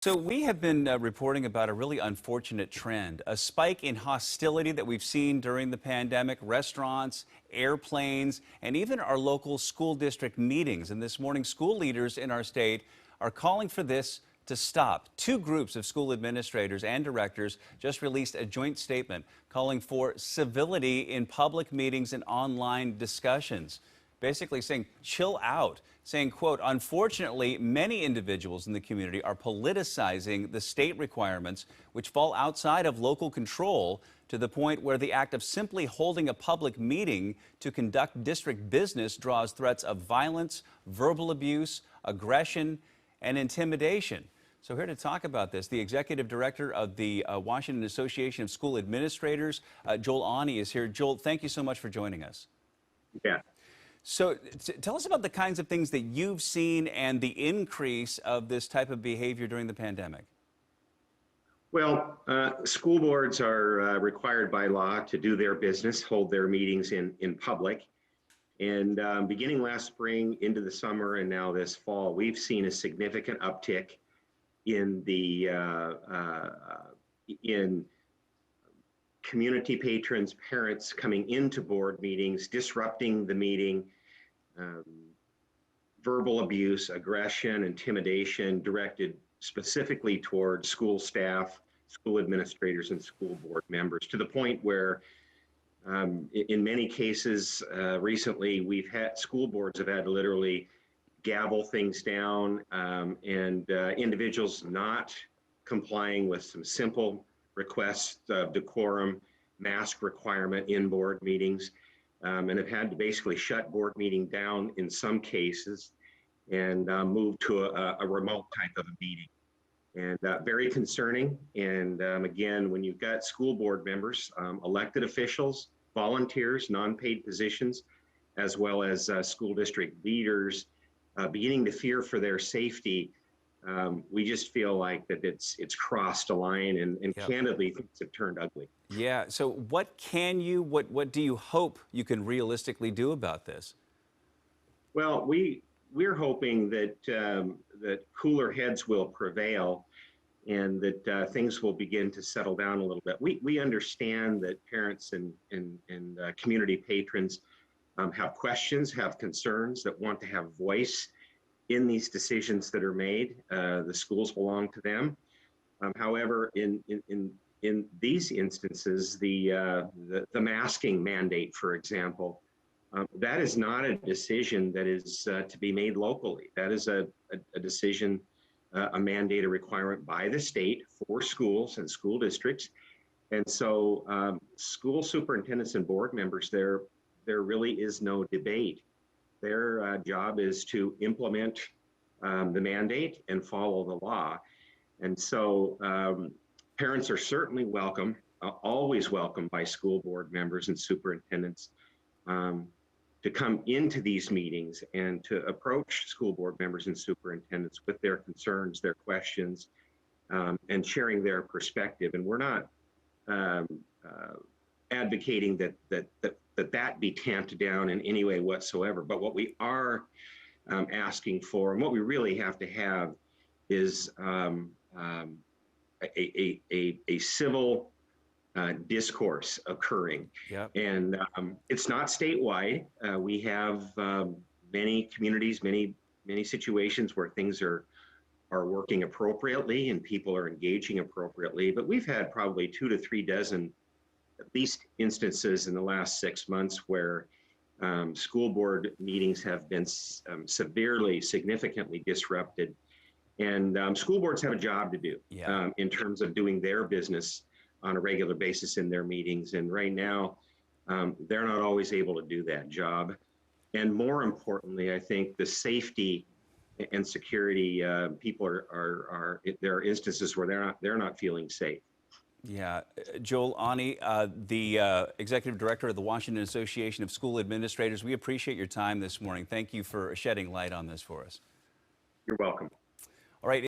So we have been reporting about a really unfortunate trend, a spike in hostility that we've seen during the pandemic, restaurants, airplanes, and even our local school district meetings. And this morning, school leaders in our state are calling for this to stop. Two groups of school administrators and directors just released a joint statement calling for civility in public meetings and online discussions. Basically saying, chill out, saying, quote, unfortunately, many individuals in the community are politicizing the state requirements, which fall outside of local control, to the point where the act of simply holding a public meeting to conduct district business draws threats of violence, verbal abuse, aggression, and intimidation. So here to talk about this, the executive director of the Washington Association of School Administrators, Joel Ani, is here. Joel, thank you so much for joining us. Yeah. So tell us about the kinds of things that you've seen and the increase of this type of behavior during the pandemic. Well, school boards are required by law to do their business, hold their meetings in public. And beginning last spring into the summer and now this fall, we've seen a significant uptick in the in community patrons, parents coming into board meetings, disrupting the meeting, verbal abuse, aggression, intimidation directed specifically towards school staff, school administrators, and school board members, to the point where in many cases recently school boards have had to literally gavel things down, and individuals not complying with some simple requests of decorum, mask requirement in board meetings, and have had to basically shut board meeting down in some cases and move to a remote type of a meeting. And very concerning. And again, when you've got school board members, elected officials, volunteers, non-paid positions, as well as school district leaders beginning to fear for their safety, we just feel like that it's crossed a line, and Yep. Candidly, things have turned ugly. Yeah. So what do you hope you can realistically do about this? Well, we're hoping that that cooler heads will prevail, and that things will begin to settle down a little bit. We understand that parents and community patrons have questions, have concerns, that want to have voice in these decisions that are made. The schools belong to them. However, in these instances, the masking mandate, for example, that is not a decision that is to be made locally. That is a decision, a mandate, a requirement by the state for schools and school districts. And so school superintendents and board members, there really is no debate. Their job is to implement the mandate and follow the law. And so parents are certainly welcome, always welcome by school board members and superintendents to come into these meetings and to approach school board members and superintendents with their concerns, their questions, and sharing their perspective. And we're not advocating that be tamped down in any way whatsoever. But what we are asking for, and what we really have to have, is a civil discourse occurring. Yep. And it's not statewide. We have many communities, many situations where things are working appropriately and people are engaging appropriately. But we've had probably 2 to 3 dozen at least instances in the last 6 months where school board meetings have been severely, significantly disrupted. And school boards have a job to do. Yeah. In terms of doing their business on a regular basis in their meetings. And right now, they're not always able to do that job. And more importantly, I think the safety and security, people there are instances where they're not feeling safe. Yeah. Joel Ani, the executive director of the Washington Association of School Administrators, we appreciate your time this morning. Thank you for shedding light on this for us. You're welcome.